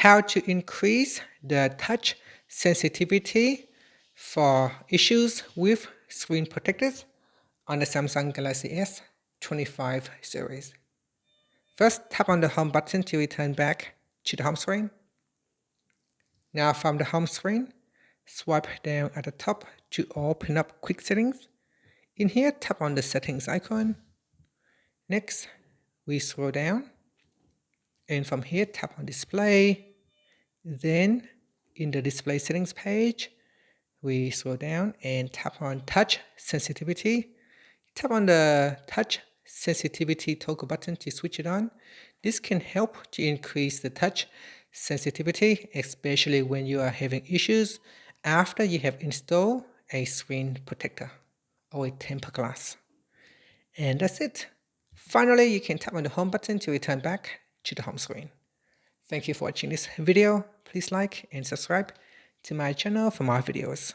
how to increase the touch sensitivity for issues with screen protectors on the Samsung Galaxy S25 series. First, tap on the home button to return back to the home screen. Now from the home screen, swipe down at the top to open up quick settings. In here, tap on the settings icon. Next, we scroll down, and from here, tap on display. Then in the display settings page, we scroll down and tap on touch sensitivity. Tap on the touch sensitivity toggle button to switch it on. This can help to increase the touch sensitivity, especially when you are having issues after you have installed a screen protector or a tempered glass. And that's it. Finally, you can tap on the home button to return back to the home screen. Thank you for watching this video. Please like and subscribe to my channel for more videos.